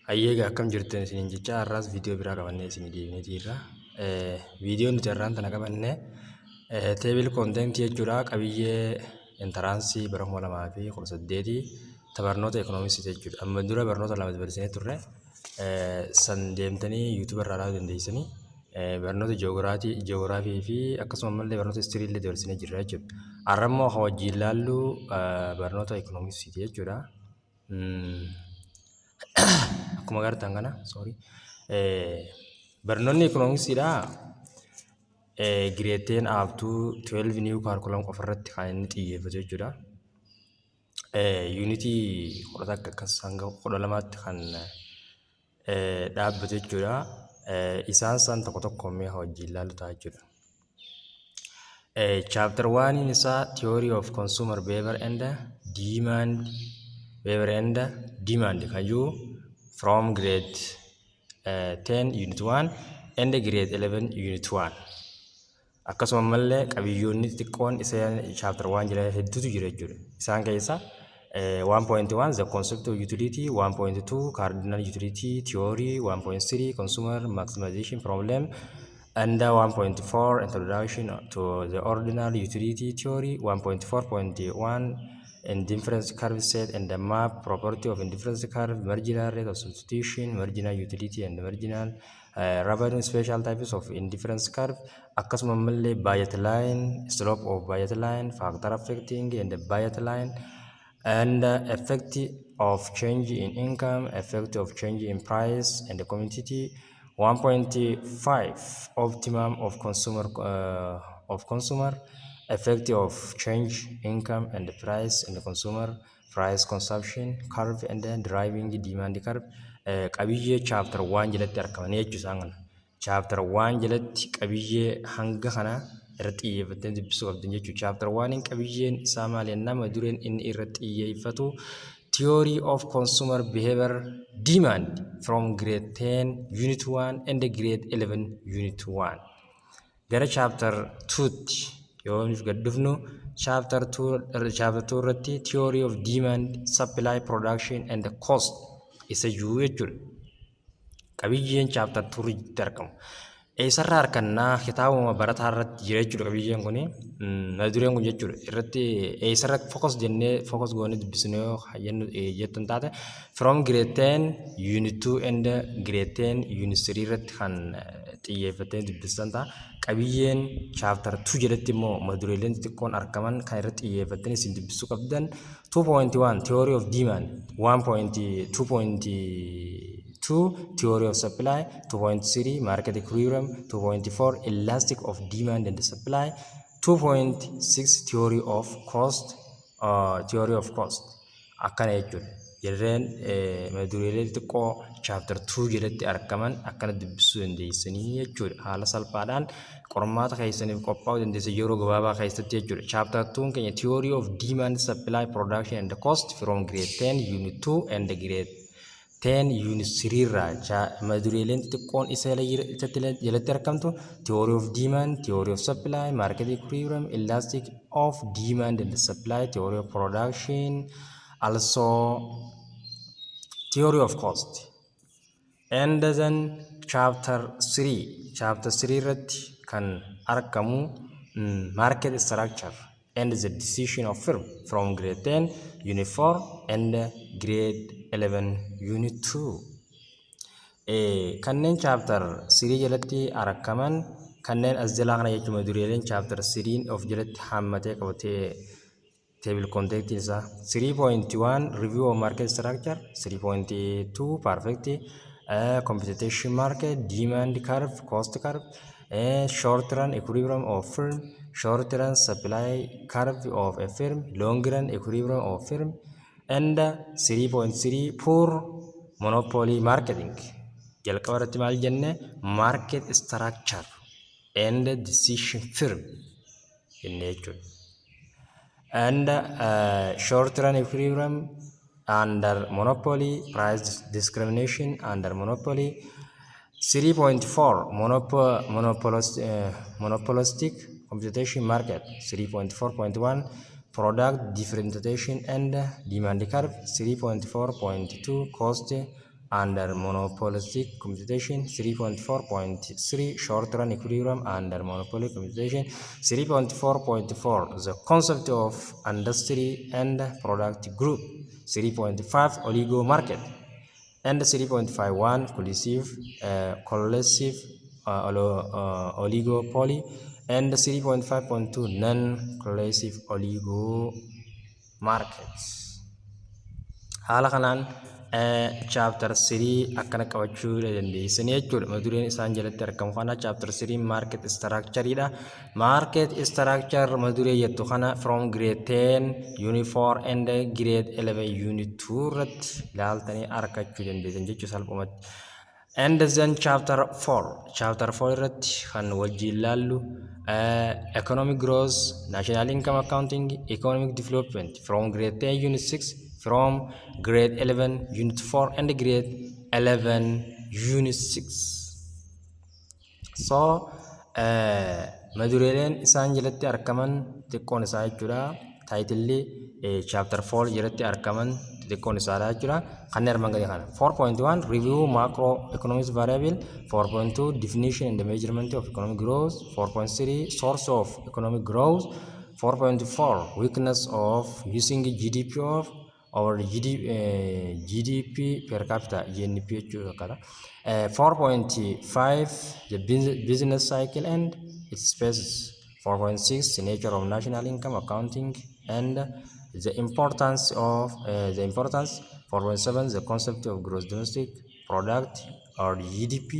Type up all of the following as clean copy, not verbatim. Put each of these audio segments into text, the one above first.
Hayyeega akkam jirtan isiniin jecha har'aas viidiyoo biraa qabannee isinii deebinee jirra. Viidiyoon nuti har'aan tana qabanne teebil koontentii jechuudha. Qabiyyee intaraansii bara 2018 barnoota ikoonomiksii jechuudha. Amma dura barnoota lama dabarsinee turre san deemtanii yuutuuba irraa ilaaluu dandeessanii barnoota ji'oogiraafii fi akkasumas barnoota istirii illee dabarsinee jirra jechuudha. Har'a immoo kan wajjin ilaallu barnoota ikoonomiksii jechuudha. Akkuma agartan kana barnoonni ikoonomiksiidha. Grade 10 up to 12 new curriculum ofirratti kan inni xiyyeeffatu jechuudha. Yuunitii 12tti kan dhaabbatu jechuudha. Isaan san tokko tokko mee wajjin ilaallu ta'a jechuudha. Chapter 1 isaa theory of consumer behavior and demand kan jiru from grade 10 unit 1 and grade 11 unit 1. Akkasumas mallee qabiyyoonni xixiqqoon isa chapter 1 jala hedduutu jira jechuudha. Isaan keessaa 1.1 the concept of utility, 1.2 cardinal utility theory, 1.3 consumer maximization problem, and 1.4 introduction to the ordinal utility theory, 1.4.1 indifference curve set and the map property of indifference curve, marginal rate of substitution, marginal utility and marginal revenue, special types of indifference curve, akkasuma mallee budget line, slope of budget line, factor affecting and the budget line, and effect of change in income, effect of change in price and the commodity. 1.5 optimum of consumer effect of change income and the price and the consumer price consumption curve and then driving demand curve. Qabiyyee chapter 1 jalatti argaman jechuudha. Chapter 1 jalatti qabiyyee hanga kana irratti xiyyeeffatee dubbisuu qabdan jechuudha. Chapter 1 qabiyyeen isaa maali nama dureen inni irratti xiyyeeffatu theory of consumer behavior demand from grade 10 unit 1 and grade 11 unit 1. Gara chapter 2 yoo gaddufnu chapter 2 irratti theory of demand, supply, production and the cost isa jiru jechuudha. Qabiyyeen chapter 2 irratti argamu. Eessarraa argannaa kitaabuma barataa irratti jira jechuudha qabiyyeen kun. Dureen kun jechuudha irratti eessarratti focus goonee dubbisnu yoo jettan taate from grade 10 unit 2 and grade 10 unit 3 irratti kan xiyyeeffatee dubbisan ta'a. Qabiyyeen chapter 2 jalatti immoo madureeleen xixiqqoon argaman kan irratti xiyyeeffatanii isin dubbisuu qabdan 2.1 theory of demand, 1.2 theory of supply, 2.3 market equilibrium, 2.4 elastic of demand and supply, 2.6 theory of cost akkana jechuudha. Jarreen madureelee xixiqqoo chapter 2 jalatti argaman akkana dubbisuu dandeessanii jechuudha. Haala salphaadhaan qormaata keessaniif qophaa'uu dandeessan yeroo gabaabaa keessatti jechuudha. Chapter 2 keenya theory of demand, supply, production and cost from grade 10 unit 2 and grade 10 unit 3 irraa madureeleen xixiqqoon isa jalatti argamtu theory of demand, theory of supply, market equilibrium, elastic of demand and supply, theory of production, also theory of cost. And then chapter 3 irratti kan argamu market structure and the decision of firm from grade 10 unit 4 and grade 11 unit 2. Kanneen chapter 3 jalatti argaman kanneen as jalaa kana jechuudha. Madureeleen chapter 3 of jalatti hammatee qabatee table content isa 3.1 review of market structure, 3.2 perfect computation market, demand curve, cost curve, short run equilibrium of firm, short run supply curve of a firm, long run equilibrium of firm, and 3.3 poor monopoly marketing. Jalqaba irratti maal jenne market structure and decision firm jenne jechuudha. And short run equilibrium under monopoly, price discrimination under monopoly, 3.4 monopolistic computation market, 3.4.1 product differentiation and demand curve, 3.4.2 cost under monopolistic computation. 3.4.3 short-run equilibrium under monopoly computation. 3.4.4 the concept of industry and product group. 3.5 oligo market. And 3.51 collusive oligopoly, and 3.5.2 non-collusive oligo markets. Haala kanaan chapter 3 akkana qabachuu dandeessanii jechuudha. Mata dureen isaan jalatti argamu kana chapter 3 market structure dha. Market structure mata duree jettu kana from grade 10 unit 4 and grade 11 unit 2 irratti ilaaltanii argachuu dandeessan jechuudha salphumatti. And then chapter 4 irratti kan wajjin ilaallu economic growth, national income accounting, economic development from grade 10 unit 6, from grade 11 unit 4 and grade 11 unit 6. So madureeleen isaan jalatti argaman xiqqoon isaa jechuudha. Taayitilli chapter 4 jalatti argaman xiqqoon isaadha jechuudha. Kan armaan gadii kana 4.1 review macroeconomic variable, 4.2 definition and measurement of economic growth, 4.3 source of economic growth, 4.4 weakness of using GDP of or GDP per capita GNP jechuudha. 4.5 the business cycle and its phases. 4.6 the nature of national income accounting and the importance. 4.7 the concept of gross domestic product or GDP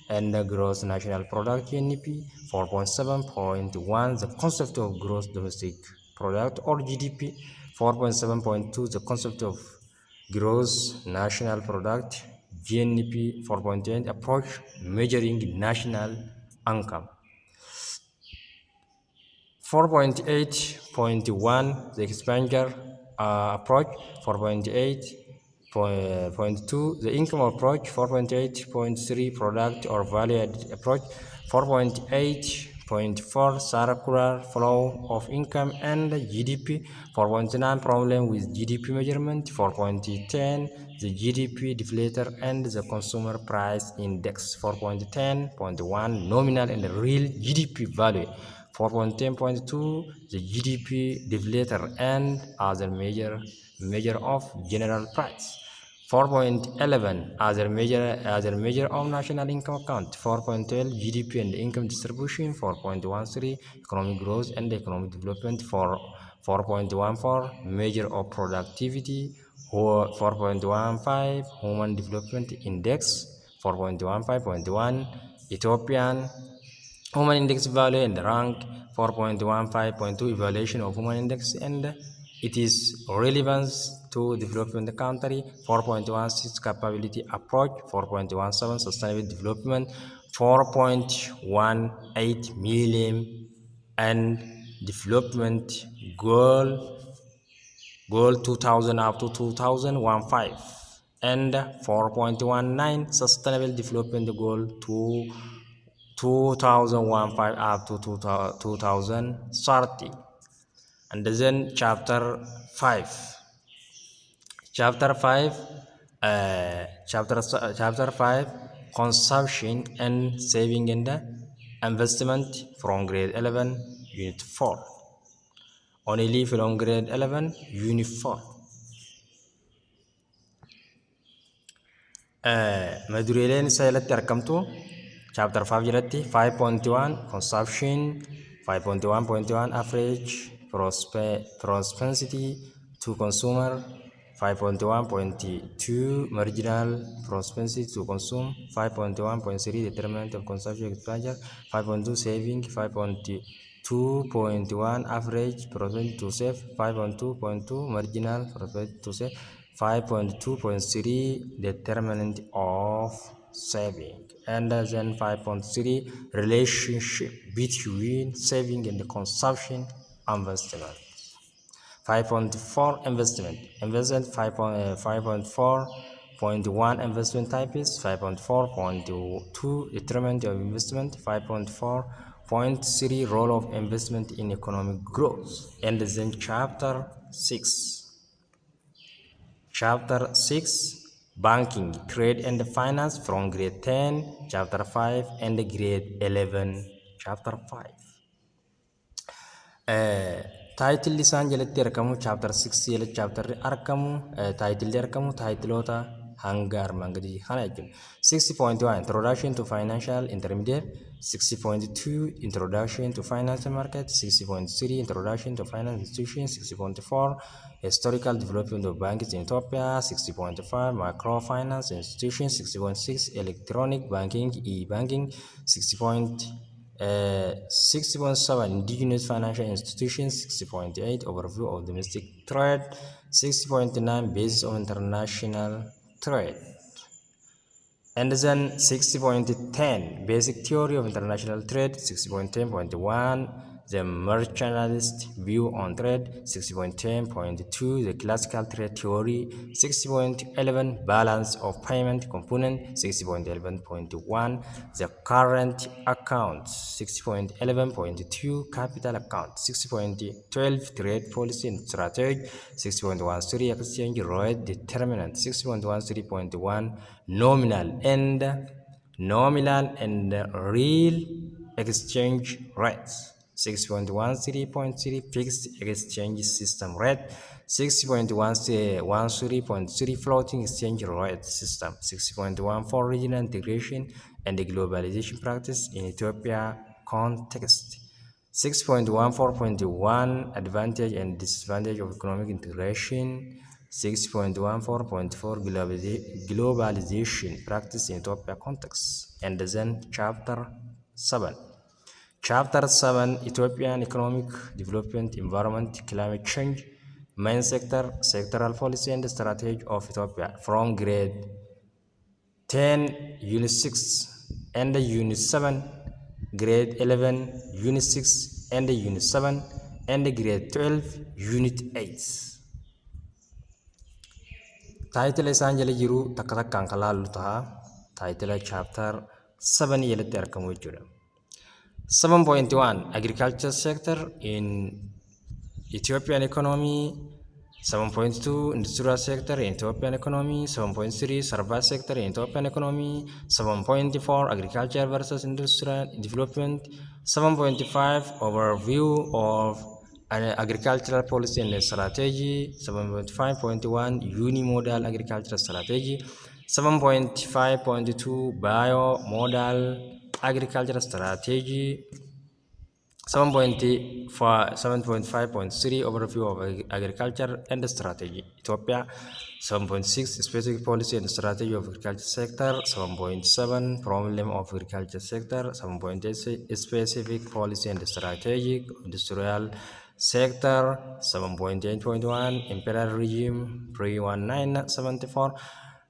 and gross national product GNP. 4.7.1 the concept of gross domestic product or GDP. 4.7.2 the concept of gross national product GNP. 4.8 approach measuring national income. 4.8.1 the expenditure approach. 4.8.2 the income approach. 4.8.3 product or value added approach. 4.8.4 circular flow of income and GDP. 4.9 problem with GDP measurement. 4.10 the GDP deflator and the consumer price index. 4.10.1 nominal and real GDP value. 4.10.2 the GDP deflator and other measure of general price. 4.11 other measure of national income account. 4.12 GDP and income distribution. 4.13 economic growth and economic development. 4.14 measure of productivity. 4.15 human development index. 4.15.1 Ethiopian human index value and rank. 4.15.2 evaluation of human index and it is relevance to development country. 4.16 capability approach. 4.17 sustainable development. 4.18 millennium and development goal 2000 up to 2015 and 4.19 sustainable development goal to 2015 up to 2030. And then chapter 5 consumption and saving and investment from grade 11 unit 4 only from grade 11 unit 4. madureeleen isa jalatti argamtu chapter 5 jalatti 5.1 consumption, 5.1.1 average propensity to consumer, 5.1.2 marginal propensity to consume, 5.1.3 determinant of consumption expenditure, 5.2 saving, 5.2.1 average propensity to save, 5.2.2 marginal propensity to save, 5.2.3 determinant of saving, and then 5.3 relationship between saving and consumption investment. 5.4 investment 5.4.1 investment types. 5.4.2 determinant of investment. 5.4.3 role of investment in economic growth. And then chapter 6 Banking, Trade and Finance from grade 10, chapter 5, and grade 11, chapter 5. Taayitilli isaan jalatti argamu chapter 6 jalatti chapter argamu taayitilli argamu taayitiloota hanga armaan gadii kana jechuudha. 6.1 Introduction to Financial Intermediate, 6.2 Introduction to Financial Market, 6.3 Introduction to Financial Institutions, 6.4 Historical Development of Banks in Ethiopia, 6.5 Microfinance Institutions, 6.6 Electronic Banking, E-Banking, 60.7 Indigenous Financial Institutions, 60.8 Overview of Domestic Trade, 60.9 Basis of International Trade. And then 60.10 Basic Theory of International Trade, 60.10.1 The Mercantilist View on Trade, 60.10.2 The Classical Trade Theory, 60.11 Balance of Payment Component, 60.11.1 The Current Account, 60.11.2 Capital Account, 60.12 Trade Policy and Strategy, 60.13 Exchange Rate Determinant, 60.13.1 Nominal and real exchange rates, 6.13.3 Fixed Exchange System Rate, 6.13.3 Floating Exchange Rate System, 6.14 Regional Integration and Globalization Practice in Ethiopia Context, 6.14.1 Advantage and Disadvantage of Economic Integration, 6.14.4 Globalization Practice in Ethiopia Context, and then Chapter 7. Chapter 7 Ethiopian Economic Development, Environment, Climate Change, Main Sector, Sectoral Policy and Strategy of Ethiopia from grade 10, Unit 6 and Unit 7, grade 11, Unit 6 and Unit 7, and grade 12, Unit 8. Title isaan jala jiru takka takkaan kan laallu ta'a. Title chapter 7 jalatti argamu jechuudha. 7.1 Agriculture Sector in Ethiopian Economy, 7.2 Industrial Sector in Ethiopian Economy, 7.3 Service Sector in Ethiopian Economy, 7.4 Agriculture versus Industrial Development, 7.5 Overview of Agricultural Policy and Strategy, 7.5.1 Unimodal Agricultural Strategy, 7.5.2 Biomodal Agricultural Strategy, 7.5.3 Overview of Agriculture and Strategy Ethiopia, 7.6 Specific Policy and Strategy of Agriculture Sector, 7.7 Problem of Agriculture Sector, 7.8 Specific Policy and Strategy Industrial Sector, 7.8.1 Imperial Regime pre-1974,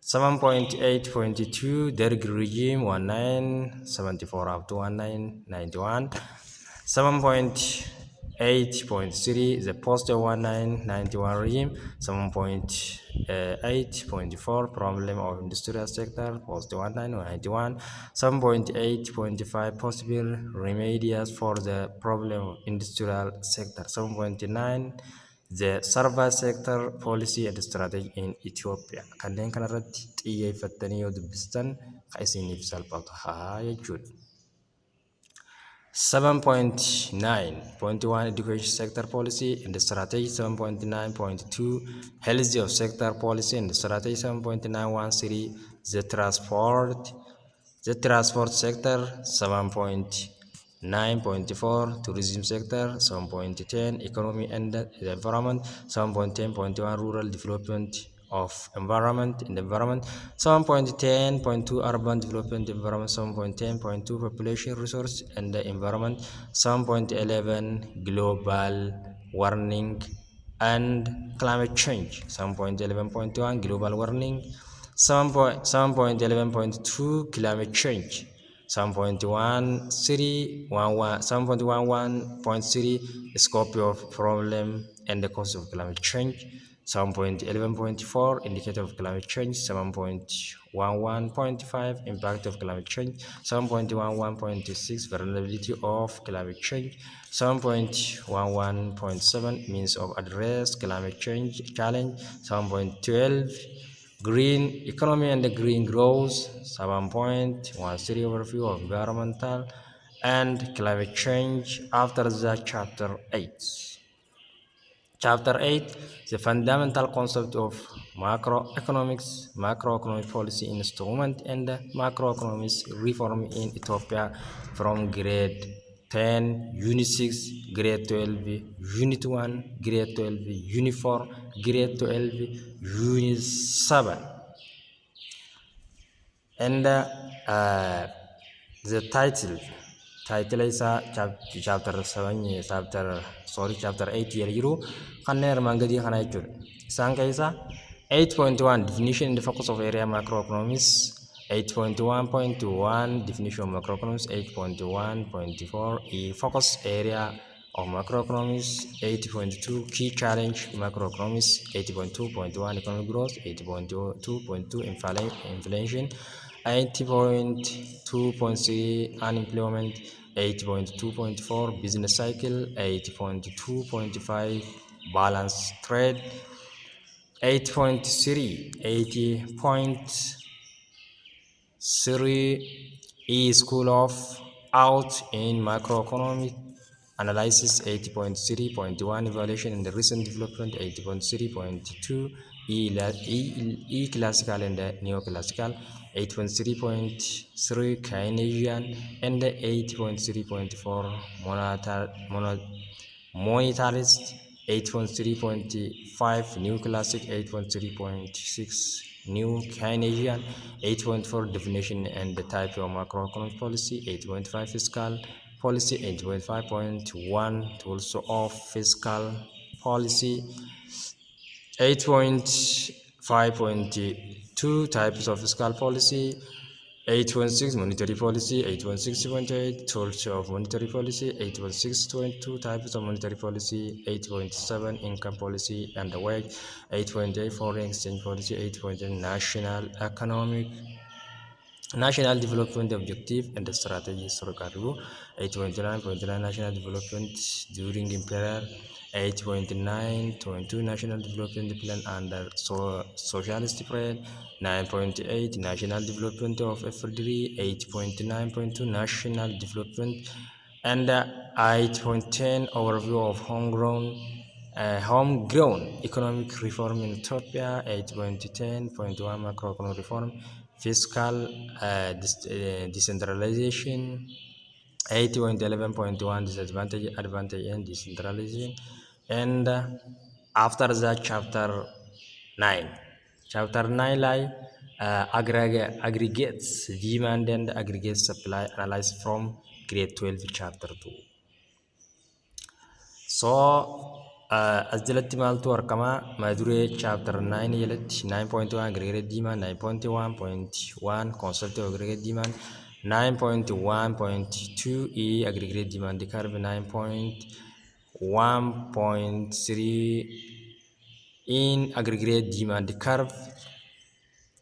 7.8.2 Derg Regime 1974 up to 1991, 7.8.3 the post-1991 regime, 7.8.4 problem of industrial sector post-1991, 7.8.5 possible remedies for the problem of industrial sector, 7.9 the service sector policy and strategy in Ethiopia. Kanneen kanarratti xiyyeeffattanii yoo dubbistan kan isiniif salphatu haa jechuudha. 7.9.1 Education Sector Policy and Strategy, 7.9.2 Health of Sector Policy and Strategy, 7.913 the transport sector, 7.9.4 Tourism Sector, 7.10 Economy and the Environment, 7.10.1 Rural Development of Environment and Environment, 7.10.2 Urban Development Environment, 7.10.2 Population Resource and the Environment, 7.11 Global Warming and Climate Change, 7.11.1 Global Warming, 7.11.2 Climate Change, 7.11.3 Scope of Problem and the Cause of Climate Change, 7.11.4 Indicator of Climate Change, 7.11.5 Impact of Climate Change, 7.11.6 Vulnerability of Climate Change, 7.11.7 Means of Address Climate Change Challenge, 7.12 green economy and the green growth, 7.13 overview of environmental and climate change after the chapter 8. Chapter 8, the fundamental concept of macroeconomic policy instrument and macroeconomic reform in Ethiopia from grade 10, unit 6, grade 12, unit 1, grade 12, unit 4, grade 12, unit 7. And the title is chapter 7 chapter 8 yeroo jiru kanneen armaan gadii kana jechuudha. Isaan keessaa 8.1 definition and focus of area macroeconomics, 8.1.1 definition of macroeconomics, 8.1.4 focus area of macroeconomics, 8.2 key challenge macroeconomics, 8.2.1 economic growth, 8.2.2 inflation, 80.2.3 unemployment, 8.2.4 business cycle, 8.2.5 balance trade, 8.3 school of out in macroeconomic analysis, 80.3.1 evaluation and the recent development, 80.3.2 classical and neoclassical, 8.3.3 Keynesian and 8.3.4 monetarist, 8.3.5 new classic, 8.3.6 new Keynesian, 8.4 definition and the type of macroeconomic policy, 8.5 fiscal policy, 8.5.1 tools of fiscal policy, 8.5.2 types of fiscal policy, 8.6 monetary policy, 8.6.8 tools of monetary policy, 8.6.2 types of monetary policy, 8.7 income policy and the wage, 8.8 foreign exchange policy, 8.8 national development objective and the strategy historical review, 8.9.9 national development during imperial, 8.9.2 national development plan under socialist period, 9.8 national development of FDR, 8.9.2 national development, and 8.10 overview of homegrown economic reform in Ethiopia, 8.10.1 macroeconomic reform, fiscal decentralization, 8.11.1 disadvantage, advantage, and decentralization. And after that, chapter 9. Chapter 9 lie aggregates demand and aggregate supply analyzed from grade 12 chapter 2. So as jalatti maaltu argama maduree chapter 9 jalatti 9.1 aggregate demand, 9.1.1 concept of aggregate demand, 9.1.2 aggregate demand curve, 9.1.3 in aggregate demand curve,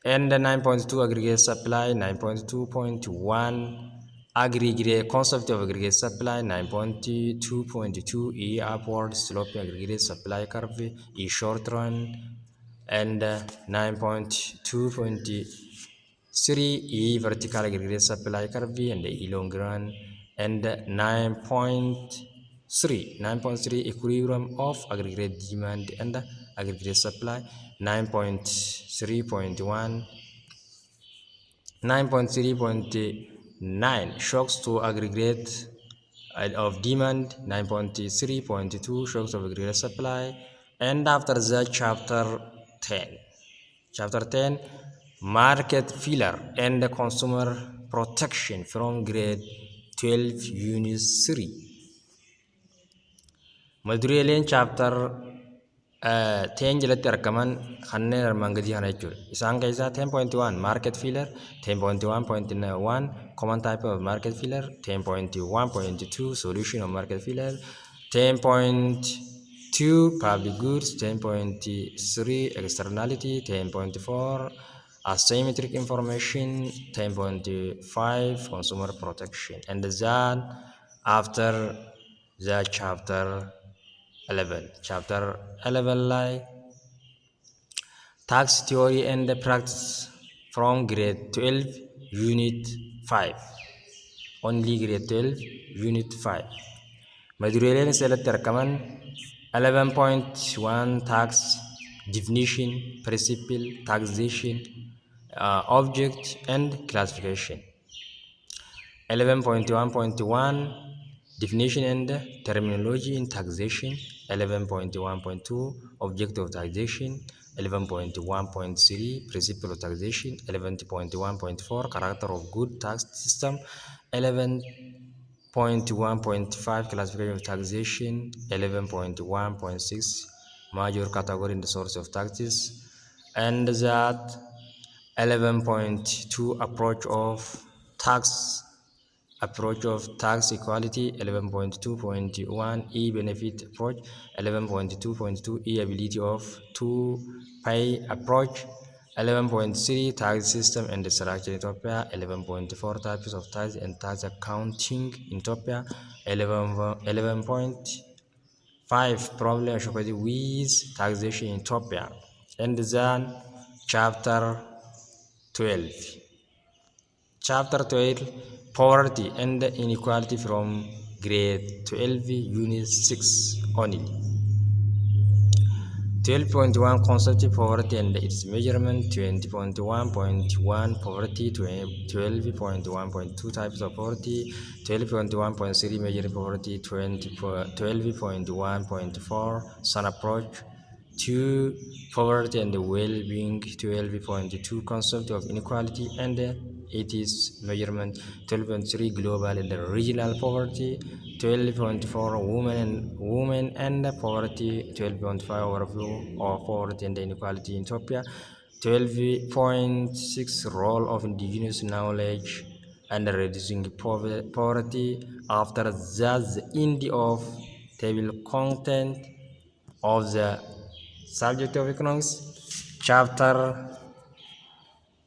and 9.2 aggregate supply, 9.2.1 aggregate concept of aggregate supply, 9.2.2 upward sloping aggregate supply curve short run, and 9.2.3 vertical aggregate supply curve and long run, and 9.3 equilibrium of aggregate demand and aggregate supply, 9.3.9 shocks to aggregate of demand, 9.3.2 shocks of aggregate supply, and after that chapter 10 market failure and consumer protection from grade 12 unit 3. Madureeleen chapter 10 jalatti argaman kanneen armaan gadii kana jechuudha. Isaan keessaa 10.1 market failure, 10.1.1 common type of market failure, 10.1.2 solution of market failure, 10.2 public goods, 10.3 externality, 10.4 asymmetric information, 10.5 consumer protection, and then after the chapter 11 lie Tax Theory and Practice from grade 12, unit 5. Only grade 12, unit 5. Madureleen asirratti argaman 11.1 tax definition, principle, taxation, object and classification. 11.1.1 definition and terminology in taxation. 11.1.2 object of taxation. 11.1.3 principle of taxation. 11.1.4 character of good tax system. 11.1.5 classification of taxation. 11.1.6 major category in the source of taxes, and that 11.2 approach of tax equality. 11.2.1 e-benefit approach. 11.2.2 e-ability of to pay approach. 11.3 tax system and structure in Ethiopia. 11.4 types of tax and tax accounting in Ethiopia. 11.5 problem associated with taxation in Ethiopia. And then chapter 12. Chapter 12, Poverty and Inequality from grade 12, unit 6 only. 12.1 Concept poverty and its measurement. 20.1.1 Poverty. 12.1.2 Types of poverty. 12.1.3 Measuring poverty. 12.1.4 Sun approach. 2 Poverty and well-being. 12.2 Concept of inequality and its measurement. 12.3 Global and regional poverty. 12.4 women and poverty. 12.5 Overview of poverty and inequality in Ethiopia. 12.6 Role of indigenous knowledge and reducing poverty. After that, the end of table content of the subject of economics. Chapter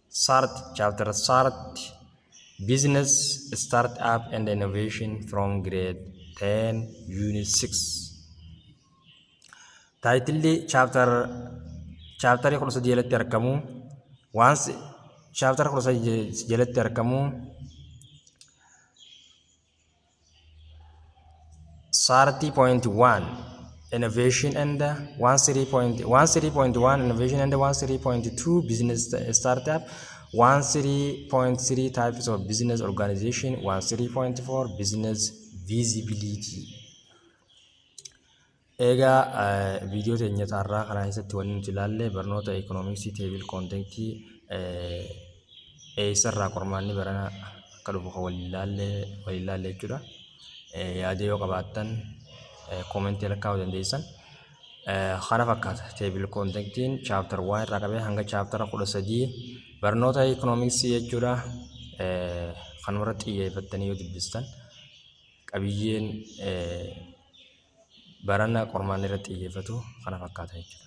30 Business Startup and Innovation from grade 10, unit 6. Title chapter kunusa jalatti argamu. Once chapter kunusa jalatti argamu 30.1 Innovation and 13.1 Innovation and 13.2 Business Startup. 13.3 Types of Business Organization. 13.4 Business Visibility. Egaa viidiyoo teenya irraa kana keessatti wanti nuti ilaalle barnoota economics table content eessarraa qormaanni barana akka dhufu kan waliin ilaalle jechuudha. Yaada yoo qabaattan koomentii lakkaa'uu dandeessan. Kana fakkaata table contentiin chapter 1 irraa qabee hanga chapter 13 barnoota economics jechuudha. Kanuma xiyyeeffattanii yoo dubbistan qabiyyeen barana qormaanni irratti xiyyeeffatu kana fakkaata jechuudha.